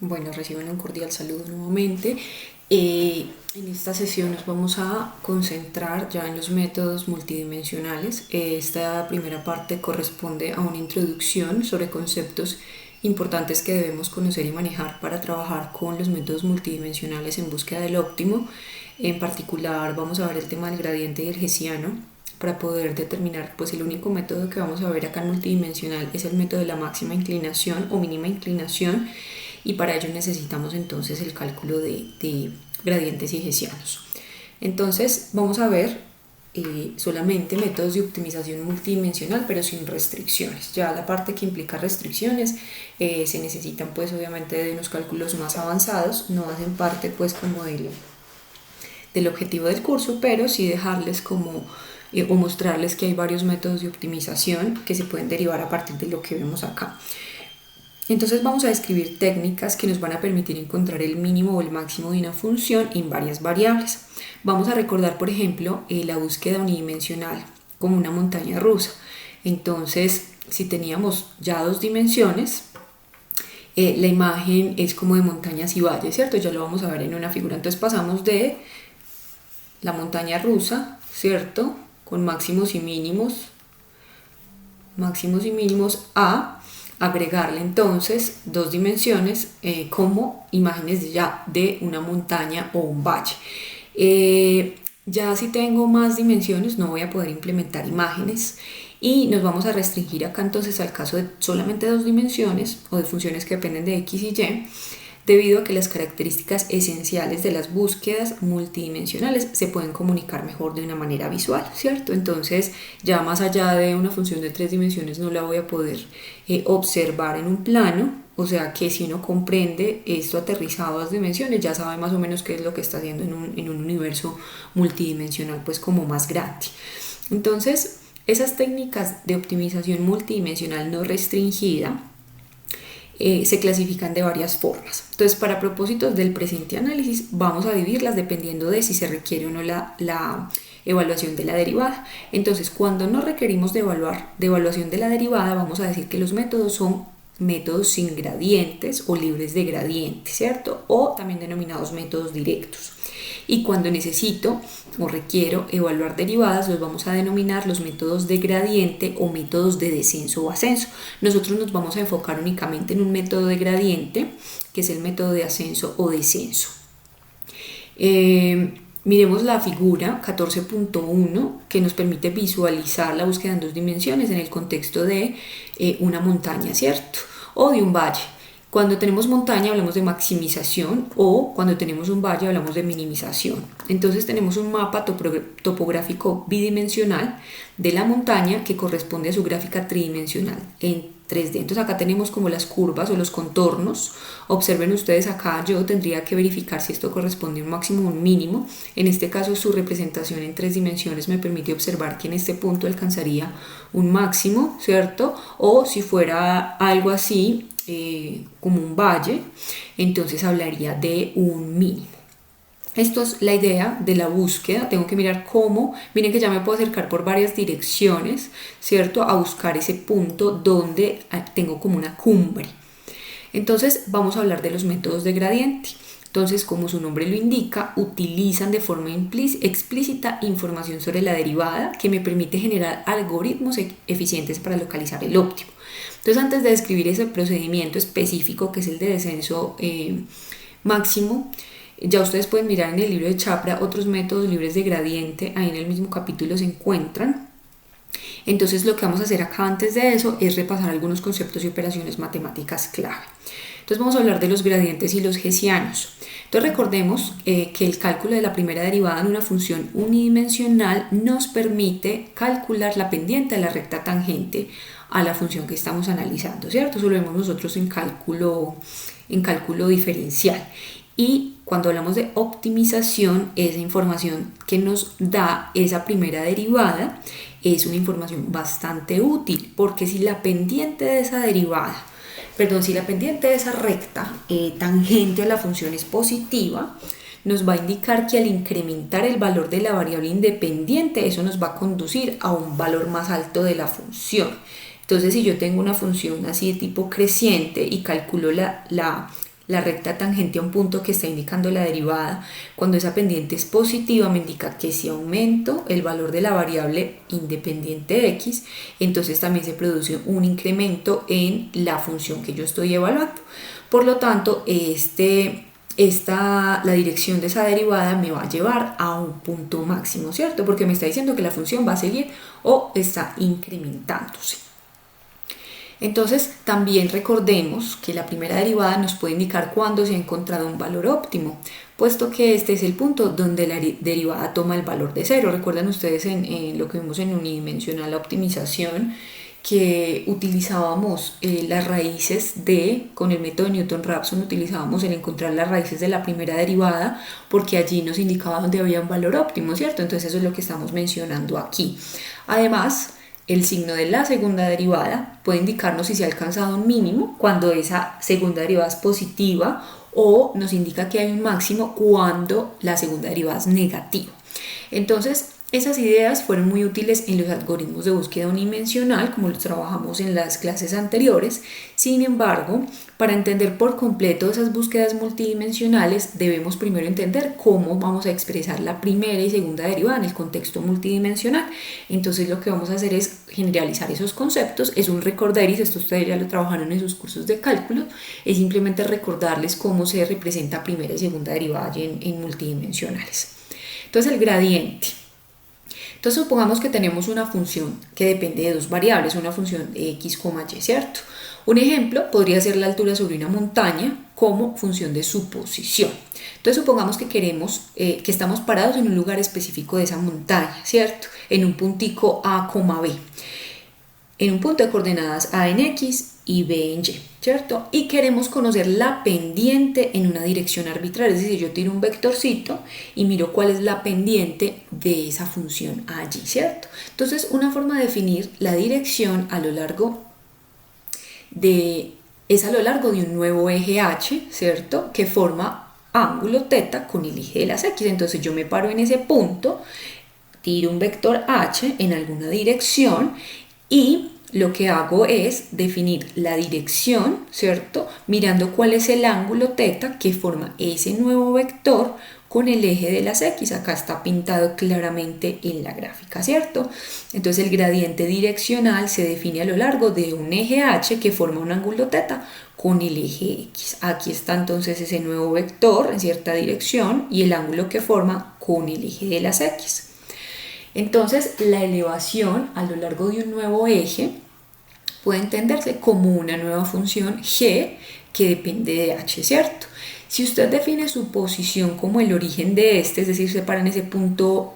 Bueno, reciban un cordial saludo nuevamente. En esta sesión nos vamos a concentrar ya en los métodos multidimensionales. Esta primera parte corresponde a una introducción sobre conceptos importantes que debemos conocer y manejar para trabajar con los métodos multidimensionales en búsqueda del óptimo. En particular vamos a ver el tema del gradiente y el hessiano para poder determinar, pues el único método que vamos a ver acá en multidimensional es el método de la máxima inclinación o mínima inclinación, y para ello necesitamos entonces el cálculo de gradientes y hessianos. Entonces vamos a ver solamente métodos de optimización multidimensional, pero sin restricciones. Ya la parte que implica restricciones se necesitan pues obviamente de unos cálculos más avanzados, no hacen parte pues como del objetivo del curso, pero sí dejarles como o mostrarles que hay varios métodos de optimización que se pueden derivar a partir de lo que vemos acá. Entonces vamos a describir técnicas que nos van a permitir encontrar el mínimo o el máximo de una función en varias variables. Vamos a recordar, por ejemplo, la búsqueda unidimensional como una montaña rusa. Entonces, si teníamos ya dos dimensiones, la imagen es como de montañas y valles, ¿cierto? Ya lo vamos a ver en una figura. Entonces pasamos de la montaña rusa, ¿cierto?, con máximos y mínimos a agregarle entonces dos dimensiones como imágenes ya de una montaña o un valle. Ya si tengo más dimensiones no voy a poder implementar imágenes y nos vamos a restringir acá entonces al caso de solamente dos dimensiones o de funciones que dependen de x y y, debido a que las características esenciales de las búsquedas multidimensionales se pueden comunicar mejor de una manera visual, ¿cierto? Entonces ya más allá de una función de tres dimensiones no la voy a poder observar en un plano, o sea que si uno comprende esto aterrizado a dos dimensiones ya sabe más o menos qué es lo que está haciendo en un universo multidimensional pues como más grande. Entonces esas técnicas de optimización multidimensional no restringida se clasifican de varias formas. Entonces, para propósitos del presente análisis, vamos a dividirlas dependiendo de si se requiere o no la evaluación de la derivada. Entonces, cuando no requerimos de evaluación de la derivada, vamos a decir que los métodos son métodos sin gradientes o libres de gradiente, ¿cierto? O también denominados métodos directos. Y cuando necesito o requiero evaluar derivadas, los vamos a denominar los métodos de gradiente o métodos de descenso o ascenso. Nosotros nos vamos a enfocar únicamente en un método de gradiente, que es el método de ascenso o descenso. Miremos la figura 14.1 que nos permite visualizar la búsqueda en dos dimensiones en el contexto de una montaña, ¿cierto? O de un valle. Cuando tenemos montaña hablamos de maximización o cuando tenemos un valle hablamos de minimización. Entonces tenemos un mapa topográfico bidimensional de la montaña que corresponde a su gráfica tridimensional en 3D. Entonces acá tenemos como las curvas o los contornos. Observen ustedes acá, yo tendría que verificar si esto corresponde a un máximo o un mínimo. En este caso su representación en 3 dimensiones me permite observar que en este punto alcanzaría un máximo, ¿cierto? O si fuera algo así, como un valle, entonces hablaría de un mínimo. Esto es la idea de la búsqueda. Tengo que mirar cómo, miren que ya me puedo acercar por varias direcciones, ¿cierto?, a buscar ese punto donde tengo como una cumbre. Entonces vamos a hablar de los métodos de gradiente. Entonces, como su nombre lo indica, utilizan de forma explícita información sobre la derivada que me permite generar algoritmos eficientes para localizar el óptimo. Entonces, antes de describir ese procedimiento específico que es el de descenso máximo, ya ustedes pueden mirar en el libro de Chapra otros métodos libres de gradiente, ahí en el mismo capítulo se encuentran. Entonces lo que vamos a hacer acá antes de eso es repasar algunos conceptos y operaciones matemáticas clave. Entonces vamos a hablar de los gradientes y los hessianos. Entonces recordemos que el cálculo de la primera derivada en una función unidimensional nos permite calcular la pendiente de la recta tangente a la función que estamos analizando, ¿cierto? Eso lo vemos nosotros en cálculo diferencial. Y cuando hablamos de optimización, esa información que nos da esa primera derivada es una información bastante útil, porque si la pendiente de esa derivada, si la pendiente de esa recta tangente a la función es positiva, nos va a indicar que al incrementar el valor de la variable independiente, eso nos va a conducir a un valor más alto de la función. Entonces, si yo tengo una función así de tipo creciente y calculo la la recta tangente a un punto que está indicando la derivada. Cuando esa pendiente es positiva me indica que si aumento el valor de la variable independiente de x, entonces también se produce un incremento en la función que yo estoy evaluando. Por lo tanto, la dirección de esa derivada me va a llevar a un punto máximo, ¿cierto? Porque me está diciendo que la función va a seguir o está incrementándose. Entonces, también recordemos que la primera derivada nos puede indicar cuándo se ha encontrado un valor óptimo, puesto que este es el punto donde la derivada toma el valor de 0. Recuerdan ustedes en lo que vimos en unidimensional, la optimización, que utilizábamos las raíces con el método de Newton-Raphson utilizábamos el encontrar las raíces de la primera derivada, porque allí nos indicaba dónde había un valor óptimo, ¿cierto? Entonces eso es lo que estamos mencionando aquí. Además, el signo de la segunda derivada puede indicarnos si se ha alcanzado un mínimo cuando esa segunda derivada es positiva, o nos indica que hay un máximo cuando la segunda derivada es negativa. Entonces, esas ideas fueron muy útiles en los algoritmos de búsqueda unidimensional, como los trabajamos en las clases anteriores. Sin embargo, para entender por completo esas búsquedas multidimensionales, debemos primero entender cómo vamos a expresar la primera y segunda derivada en el contexto multidimensional. Entonces, lo que vamos a hacer es generalizar esos conceptos. Es un recorderis, esto ustedes ya lo trabajaron en sus cursos de cálculo, es simplemente recordarles cómo se representa primera y segunda derivada en multidimensionales. Entonces, el gradiente. Entonces supongamos que tenemos una función que depende de dos variables, una función x, y, ¿cierto? Un ejemplo podría ser la altura sobre una montaña como función de su posición. Entonces supongamos que que estamos parados en un lugar específico de esa montaña, ¿cierto? En un puntico A, B. En un punto de coordenadas A en X y B en Y, ¿cierto? Y queremos conocer la pendiente en una dirección arbitraria, es decir, yo tiro un vectorcito y miro cuál es la pendiente de esa función allí, ¿cierto? Entonces, una forma de definir la dirección a lo largo de un nuevo eje H, ¿cierto? Que forma ángulo θ con el eje de las X. Entonces, yo me paro en ese punto, tiro un vector H en alguna dirección y lo que hago es definir la dirección, ¿cierto? Mirando cuál es el ángulo θ que forma ese nuevo vector con el eje de las X. Acá está pintado claramente en la gráfica, ¿cierto? Entonces el gradiente direccional se define a lo largo de un eje H que forma un ángulo θ con el eje X. Aquí está entonces ese nuevo vector en cierta dirección y el ángulo que forma con el eje de las X. Entonces, la elevación a lo largo de un nuevo eje puede entenderse como una nueva función g que depende de h, ¿cierto? Si usted define su posición como el origen de es decir, se para en ese punto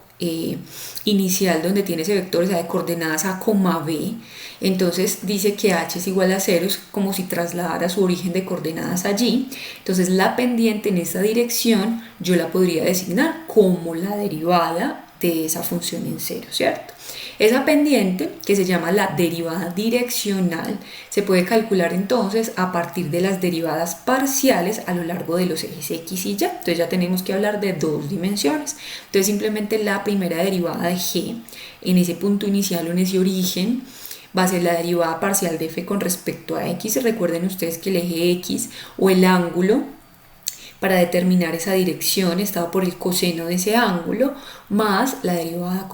inicial donde tiene ese vector, o sea, de coordenadas A, B, entonces dice que h es igual a 0, es como si trasladara su origen de coordenadas allí. Entonces la pendiente en esa dirección yo la podría designar como la derivada de esa función en 0, ¿cierto? Esa pendiente, que se llama la derivada direccional, se puede calcular entonces a partir de las derivadas parciales a lo largo de los ejes x y y. Entonces ya tenemos que hablar de dos dimensiones. Entonces simplemente la primera derivada de g en ese punto inicial o en ese origen va a ser la derivada parcial de f con respecto a x. Recuerden ustedes que el eje x o el ángulo para determinar esa dirección estaba por el coseno de ese ángulo más la derivada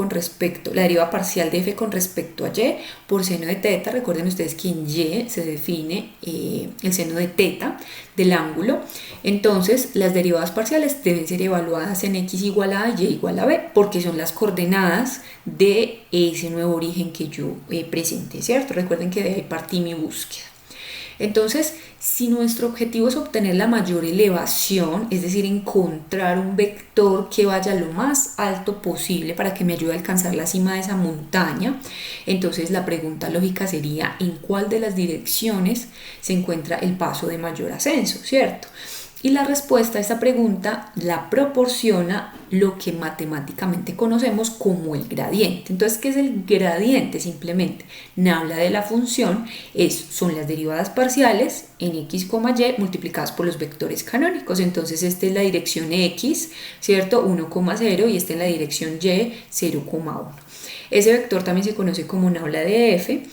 parcial de f con respecto a y por seno de θ. Recuerden ustedes que en y se define el seno de θ del ángulo. Entonces las derivadas parciales deben ser evaluadas en x igual a y igual a b, porque son las coordenadas de ese nuevo origen que yo presenté, ¿cierto? Recuerden que de ahí partí mi búsqueda. Entonces, si nuestro objetivo es obtener la mayor elevación, es decir, encontrar un vector que vaya lo más alto posible para que me ayude a alcanzar la cima de esa montaña, entonces la pregunta lógica sería ¿en cuál de las direcciones se encuentra el paso de mayor ascenso?, ¿cierto? Y la respuesta a esta pregunta la proporciona lo que matemáticamente conocemos como el gradiente. Entonces, ¿qué es el gradiente? Simplemente me habla de la función, son las derivadas parciales en x, y multiplicadas por los vectores canónicos. Entonces, esta es la dirección x, ¿cierto? 1,0 y esta es la dirección y, 0,1. Ese vector también se conoce como una aula de f.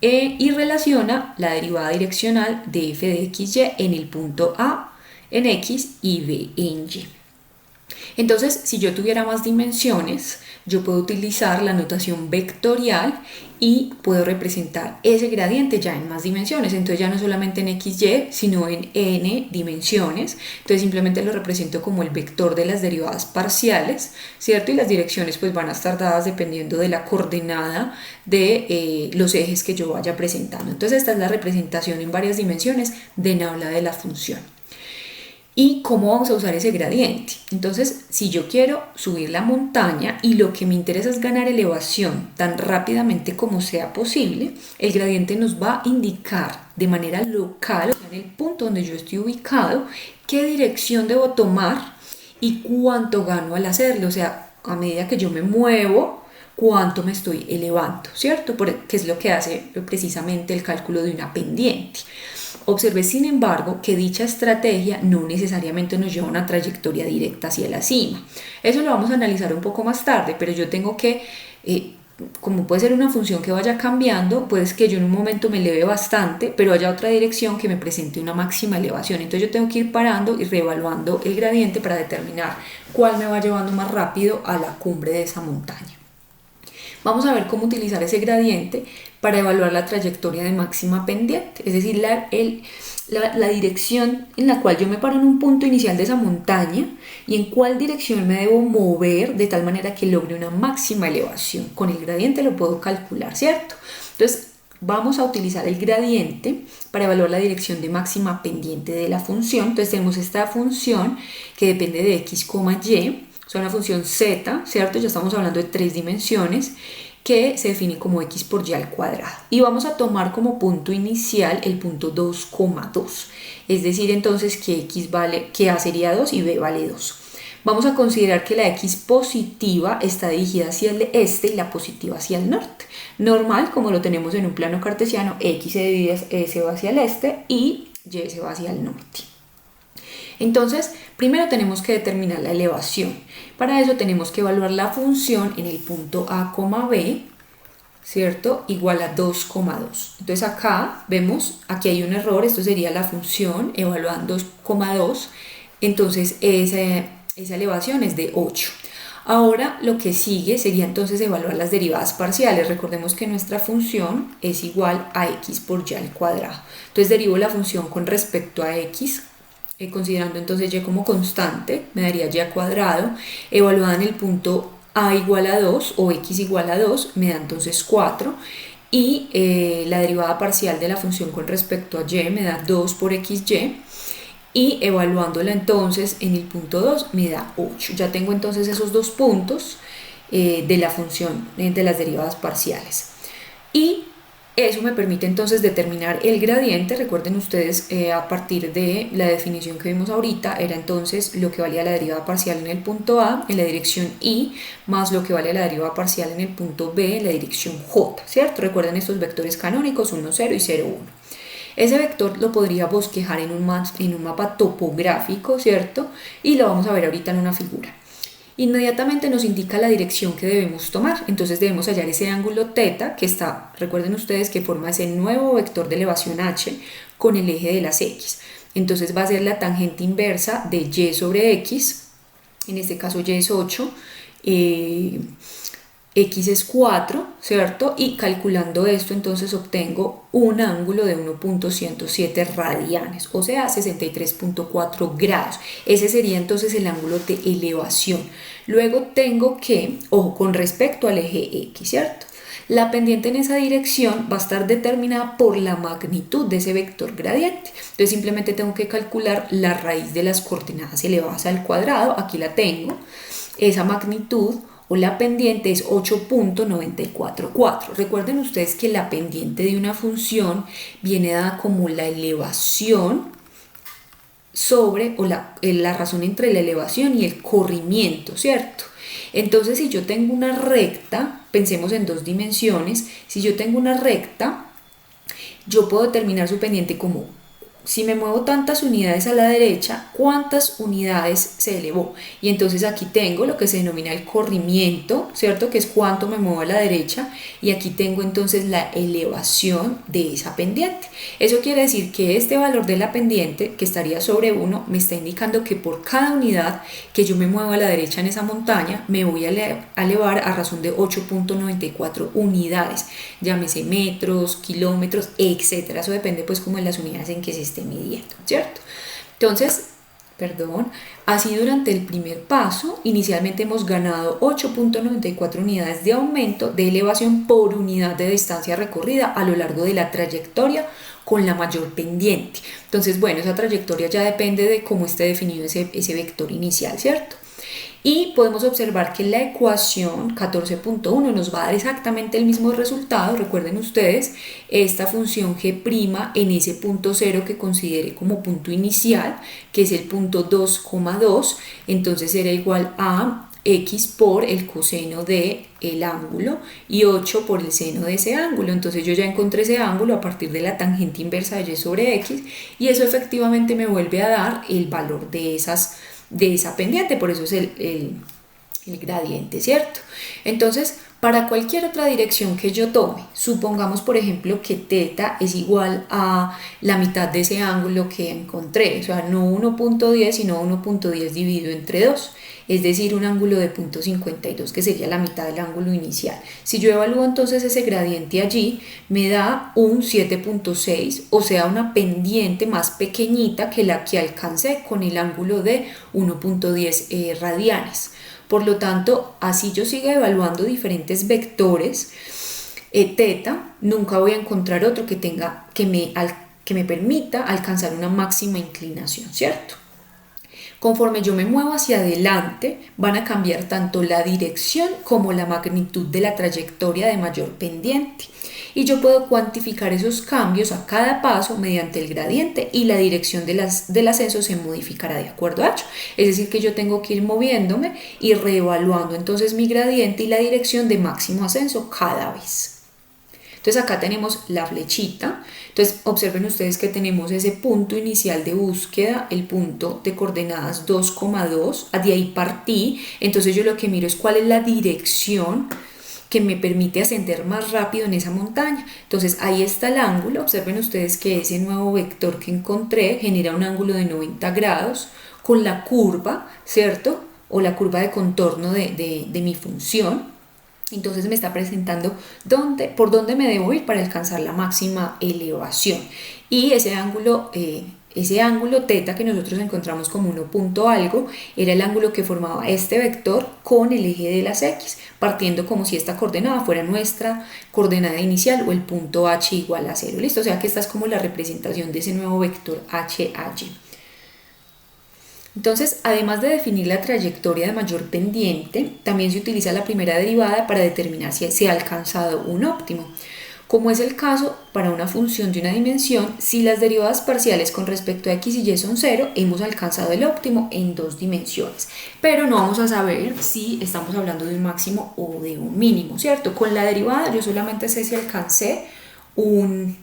Y relaciona la derivada direccional de f de xy en el punto A en X y B en Y. Entonces, si yo tuviera más dimensiones, yo puedo utilizar la notación vectorial y puedo representar ese gradiente ya en más dimensiones. Entonces ya no solamente en XY, sino en n dimensiones. Entonces simplemente lo represento como el vector de las derivadas parciales, ¿cierto? Y las direcciones pues van a estar dadas dependiendo de la coordenada de los ejes que yo vaya presentando. Entonces esta es la representación en varias dimensiones de Naula de la función. ¿Y cómo vamos a usar ese gradiente? Entonces, si yo quiero subir la montaña y lo que me interesa es ganar elevación tan rápidamente como sea posible, el gradiente nos va a indicar de manera local, o sea, en el punto donde yo estoy ubicado, qué dirección debo tomar y cuánto gano al hacerlo. O sea, a medida que yo me muevo, cuánto me estoy elevando, ¿cierto? Que es lo que hace precisamente el cálculo de una pendiente. Observé, sin embargo, que dicha estrategia no necesariamente nos lleva a una trayectoria directa hacia la cima. Eso lo vamos a analizar un poco más tarde, pero yo tengo que, como puede ser una función que vaya cambiando, puede que yo en un momento me eleve bastante, pero haya otra dirección que me presente una máxima elevación. Entonces yo tengo que ir parando y reevaluando el gradiente para determinar cuál me va llevando más rápido a la cumbre de esa montaña. Vamos a ver cómo utilizar ese gradiente para evaluar la trayectoria de máxima pendiente, es decir, la dirección en la cual yo me paro en un punto inicial de esa montaña y en cuál dirección me debo mover de tal manera que logre una máxima elevación. Con el gradiente lo puedo calcular, ¿cierto? Entonces, vamos a utilizar el gradiente para evaluar la dirección de máxima pendiente de la función. Entonces, tenemos esta función que depende de x, y, es una función z, ¿cierto? Ya estamos hablando de 3 dimensiones que se define como x por y al cuadrado. Y vamos a tomar como punto inicial el punto 2,2. Es decir, entonces que a sería 2 y b vale 2. Vamos a considerar que la x positiva está dirigida hacia el este y la positiva hacia el norte. Normal, como lo tenemos en un plano cartesiano, x se va hacia el este y y se va hacia el norte. Entonces, primero tenemos que determinar la elevación. Para eso tenemos que evaluar la función en el punto A, B, ¿cierto? Igual a 2,2. Entonces acá vemos, aquí hay un error, esto sería la función evaluando 2,2. Entonces esa elevación es de 8. Ahora lo que sigue sería entonces evaluar las derivadas parciales. Recordemos que nuestra función es igual a x por y al cuadrado. Entonces derivo la función con respecto a x, considerando entonces y como constante, me daría y al cuadrado, evaluada en el punto a igual a 2 o x igual a 2, me da entonces 4, y la derivada parcial de la función con respecto a y me da 2 por xy, y evaluándola entonces en el punto 2 me da 8. Ya tengo entonces esos dos puntos de la función de las derivadas parciales. Y eso me permite entonces determinar el gradiente. Recuerden ustedes, a partir de la definición que vimos ahorita, era entonces lo que valía la derivada parcial en el punto A, en la dirección Y, más lo que vale la derivada parcial en el punto B, en la dirección J, ¿cierto? Recuerden estos vectores canónicos, 1, 0 y 0, 1. Ese vector lo podría bosquejar en un mapa topográfico, ¿cierto? Y lo vamos a ver ahorita en una figura. Inmediatamente nos indica la dirección que debemos tomar. Entonces debemos hallar ese ángulo θ que está, recuerden ustedes, que forma ese nuevo vector de elevación h con el eje de las x. Entonces va a ser la tangente inversa de y sobre x, en este caso y es 8, x es 4, ¿cierto? Y calculando esto entonces obtengo un ángulo de 1.107 radianes, o sea 63.4 grados. Ese sería entonces el ángulo de elevación. Luego tengo que, ojo, con respecto al eje x, ¿cierto? La pendiente en esa dirección va a estar determinada por la magnitud de ese vector gradiente. Entonces simplemente tengo que calcular la raíz de las coordenadas elevadas al cuadrado. Aquí la tengo. Esa magnitud o la pendiente es 8.944. Recuerden ustedes que la pendiente de una función viene dada como la elevación sobre, o la razón entre la elevación y el corrimiento, ¿cierto? Entonces, si yo tengo una recta, pensemos en 2 dimensiones, si yo tengo una recta, yo puedo determinar su pendiente como si me muevo tantas unidades a la derecha, ¿cuántas unidades se elevó? Y entonces aquí tengo lo que se denomina el corrimiento, ¿cierto? Que es cuánto me muevo a la derecha, y aquí tengo entonces la elevación de esa pendiente. Eso quiere decir que este valor de la pendiente, que estaría sobre 1, me está indicando que por cada unidad que yo me muevo a la derecha en esa montaña, me voy a elevar a razón de 8.94 unidades, llámese metros, kilómetros, etcétera. Eso depende pues como de las unidades en que se esté midiendo, ¿cierto? Entonces, así durante el primer paso, inicialmente hemos ganado 8.94 unidades de aumento de elevación por unidad de distancia recorrida a lo largo de la trayectoria con la mayor pendiente. Entonces, bueno, esa trayectoria ya depende de cómo esté definido ese vector inicial, ¿cierto? Y podemos observar que la ecuación 14.1 nos va a dar exactamente el mismo resultado. Recuerden ustedes, esta función g' en ese punto 0 que considere como punto inicial, que es el punto 2,2, entonces será igual a x por el coseno del ángulo y 8 por el seno de ese ángulo. Entonces yo ya encontré ese ángulo a partir de la tangente inversa de y sobre x, y eso efectivamente me vuelve a dar el valor de esa pendiente, por eso es el gradiente, ¿cierto? Entonces, para cualquier otra dirección que yo tome, supongamos por ejemplo que θ es igual a la mitad de ese ángulo que encontré, o sea, no 1.10 sino 1.10 dividido entre 2, es decir, un ángulo de 0.52, que sería la mitad del ángulo inicial. Si yo evalúo entonces ese gradiente allí, me da un 7.6, o sea, una pendiente más pequeñita que la que alcancé con el ángulo de 1.10 radianes. Por lo tanto, así yo siga evaluando diferentes vectores θ, nunca voy a encontrar otro que me permita alcanzar una máxima inclinación, ¿cierto? Conforme yo me muevo hacia adelante, van a cambiar tanto la dirección como la magnitud de la trayectoria de mayor pendiente. Y yo puedo cuantificar esos cambios a cada paso mediante el gradiente, y la dirección del ascenso se modificará de acuerdo a ello. Es decir, que yo tengo que ir moviéndome y reevaluando entonces mi gradiente y la dirección de máximo ascenso cada vez. Entonces acá tenemos la flechita. Entonces observen ustedes que tenemos ese punto inicial de búsqueda, el punto de coordenadas 2,2, de ahí partí. Entonces yo lo que miro es cuál es la dirección que me permite ascender más rápido en esa montaña. Entonces ahí está el ángulo. Observen ustedes que ese nuevo vector que encontré genera un ángulo de 90 grados con la curva, ¿cierto? O la curva de contorno de mi función. Entonces me está presentando por dónde me debo ir para alcanzar la máxima elevación. Y ese ángulo θ que nosotros encontramos como 1 punto algo, era el ángulo que formaba este vector con el eje de las x, partiendo como si esta coordenada fuera nuestra coordenada inicial o el punto h igual a 0. ¿Listo? O sea que esta es como la representación de ese nuevo vector h allí. Entonces, además de definir la trayectoria de mayor pendiente, también se utiliza la primera derivada para determinar si se ha alcanzado un óptimo, como es el caso para una función de una dimensión. Si las derivadas parciales con respecto a x y y son 0, hemos alcanzado el óptimo en 2 dimensiones, pero no vamos a saber si estamos hablando de un máximo o de un mínimo, ¿cierto? Con la derivada yo solamente sé si alcancé un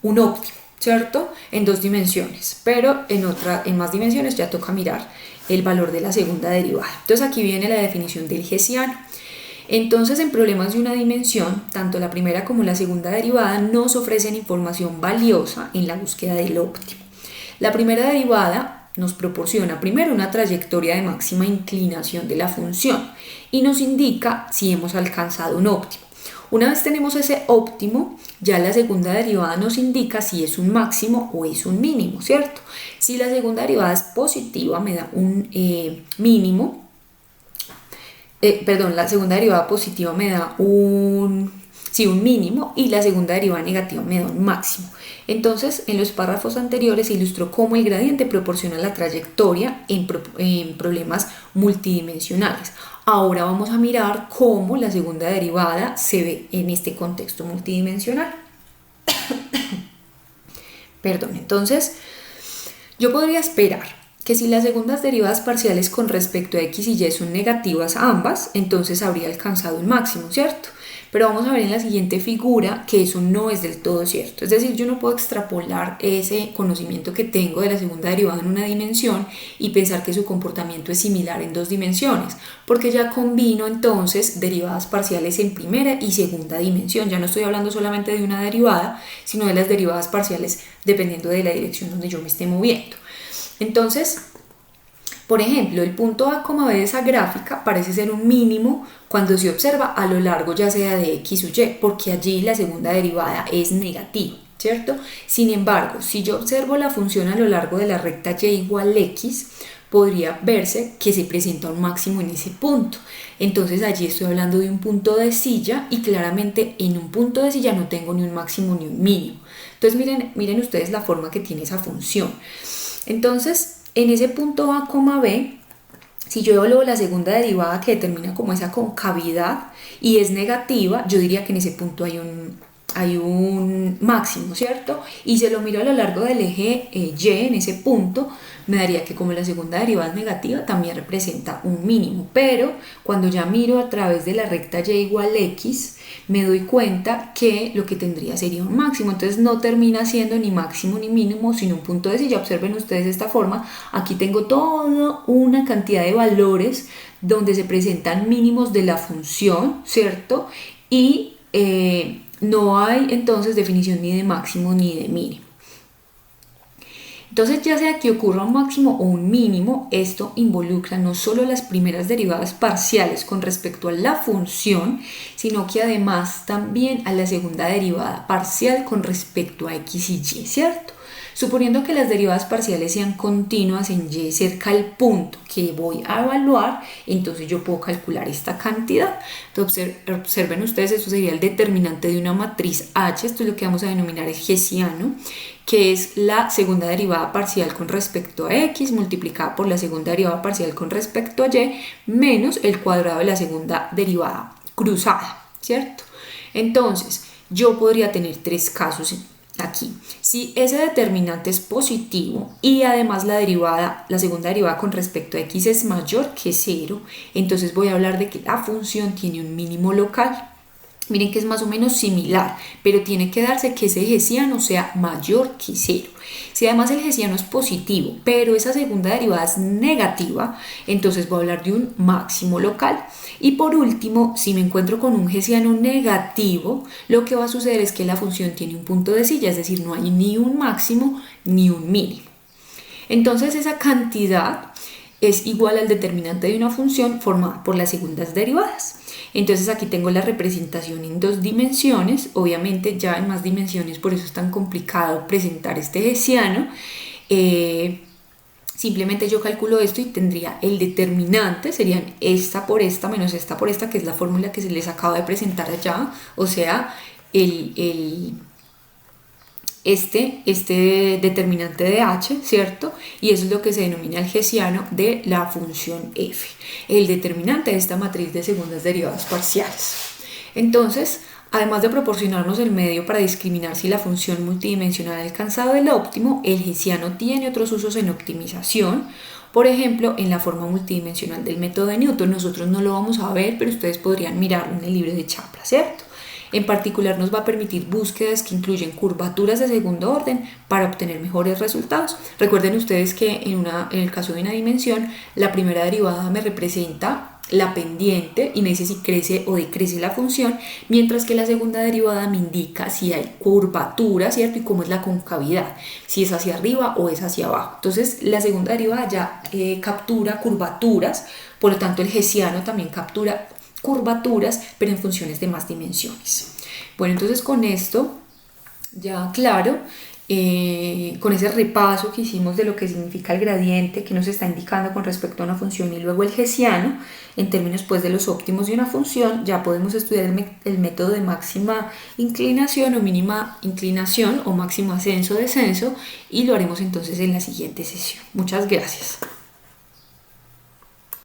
óptimo, ¿cierto? En 2 dimensiones, pero en más dimensiones ya toca mirar el valor de la segunda derivada. Entonces aquí viene la definición del hessiano. Entonces, en problemas de una dimensión, tanto la primera como la segunda derivada nos ofrecen información valiosa en la búsqueda del óptimo. La primera derivada nos proporciona primero una trayectoria de máxima inclinación de la función y nos indica si hemos alcanzado un óptimo. Una vez tenemos ese óptimo, ya la segunda derivada nos indica si es un máximo o es un mínimo, ¿cierto? Si la segunda derivada es positiva, me da un mínimo. La segunda derivada positiva me da un mínimo, y la segunda derivada negativa me da un máximo. Entonces, en los párrafos anteriores se ilustró cómo el gradiente proporciona la trayectoria en problemas multidimensionales. Ahora vamos a mirar cómo la segunda derivada se ve en este contexto multidimensional. Entonces, yo podría esperar que si las segundas derivadas parciales con respecto a x y y son negativas ambas, entonces habría alcanzado el máximo, ¿cierto? Pero vamos a ver en la siguiente figura que eso no es del todo cierto. Es decir, yo no puedo extrapolar ese conocimiento que tengo de la segunda derivada en una dimensión y pensar que su comportamiento es similar en dos dimensiones, porque ya combino entonces derivadas parciales en primera y segunda dimensión. Ya no estoy hablando solamente de una derivada, sino de las derivadas parciales dependiendo de la dirección donde yo me esté moviendo. Entonces, por ejemplo, el punto A, B de esa gráfica parece ser un mínimo cuando se observa a lo largo ya sea de X o Y, porque allí la segunda derivada es negativa, ¿cierto? Sin embargo, si yo observo la función a lo largo de la recta Y igual X, podría verse que se presenta un máximo en ese punto. Entonces allí estoy hablando de un punto de silla y claramente en un punto de silla no tengo ni un máximo ni un mínimo. Entonces miren ustedes la forma que tiene esa función. Entonces, en ese punto A, B, si yo evalúo la segunda derivada que determina como esa concavidad y es negativa, yo diría que en ese punto hay un máximo, ¿cierto? Y se lo miro a lo largo del eje Y en ese punto, me daría que como la segunda derivada es negativa, también representa un mínimo. Pero cuando ya miro a través de la recta Y igual X, me doy cuenta que lo que tendría sería un máximo. Entonces no termina siendo ni máximo ni mínimo, sino un punto de silla. Observen ustedes esta forma. Aquí tengo toda una cantidad de valores donde se presentan mínimos de la función, ¿cierto? Y no hay entonces definición ni de máximo ni de mínimo. Entonces, ya sea que ocurra un máximo o un mínimo, esto involucra no solo las primeras derivadas parciales con respecto a la función, sino que además también a la segunda derivada parcial con respecto a X y Y, ¿cierto? Suponiendo que las derivadas parciales sean continuas en Y cerca al punto que voy a evaluar, entonces yo puedo calcular esta cantidad. Entonces, observen ustedes, esto sería el determinante de una matriz H, esto es lo que vamos a denominar el hessiano, que es la segunda derivada parcial con respecto a X multiplicada por la segunda derivada parcial con respecto a Y menos el cuadrado de la segunda derivada cruzada, ¿cierto? Entonces, yo podría tener tres casos aquí. Si ese determinante es positivo y además la segunda derivada con respecto a X es mayor que 0, entonces voy a hablar de que la función tiene un mínimo local. Miren que es más o menos similar, pero tiene que darse que ese hessiano sea mayor que 0. Si además el hessiano es positivo, pero esa segunda derivada es negativa, entonces voy a hablar de un máximo local. Y por último, si me encuentro con un hessiano negativo, lo que va a suceder es que la función tiene un punto de silla, es decir, no hay ni un máximo ni un mínimo. Entonces esa cantidad es igual al determinante de una función formada por las segundas derivadas. Entonces aquí tengo la representación en dos dimensiones, obviamente ya en más dimensiones, por eso es tan complicado presentar este hessiano. Simplemente yo calculo esto y tendría el determinante, serían esta por esta menos esta por esta, que es la fórmula que se les acaba de presentar allá, o sea, este determinante de H, ¿cierto? Y eso es lo que se denomina el hessiano de la función f, el determinante de esta matriz de segundas derivadas parciales. Entonces, además de proporcionarnos el medio para discriminar si la función multidimensional ha alcanzado el óptimo, el hessiano tiene otros usos en optimización. Por ejemplo, en la forma multidimensional del método de Newton. Nosotros no lo vamos a ver, pero ustedes podrían mirarlo en el libro de Chapla, ¿cierto? En particular nos va a permitir búsquedas que incluyen curvaturas de segundo orden para obtener mejores resultados. Recuerden ustedes que en el caso de una dimensión, la primera derivada me representa la pendiente y me dice si crece o decrece la función, mientras que la segunda derivada me indica si hay curvatura, ¿cierto? Y cómo es la concavidad, si es hacia arriba o es hacia abajo. Entonces la segunda derivada ya captura curvaturas, por lo tanto el hessiano también captura curvaturas, pero en funciones de más dimensiones. Bueno, entonces con esto ya claro, con ese repaso que hicimos de lo que significa el gradiente, que nos está indicando con respecto a una función, y luego el hessiano, en términos pues de los óptimos de una función, ya podemos estudiar el método de máxima inclinación o mínima inclinación o máximo ascenso-descenso, y lo haremos entonces en la siguiente sesión. Muchas gracias.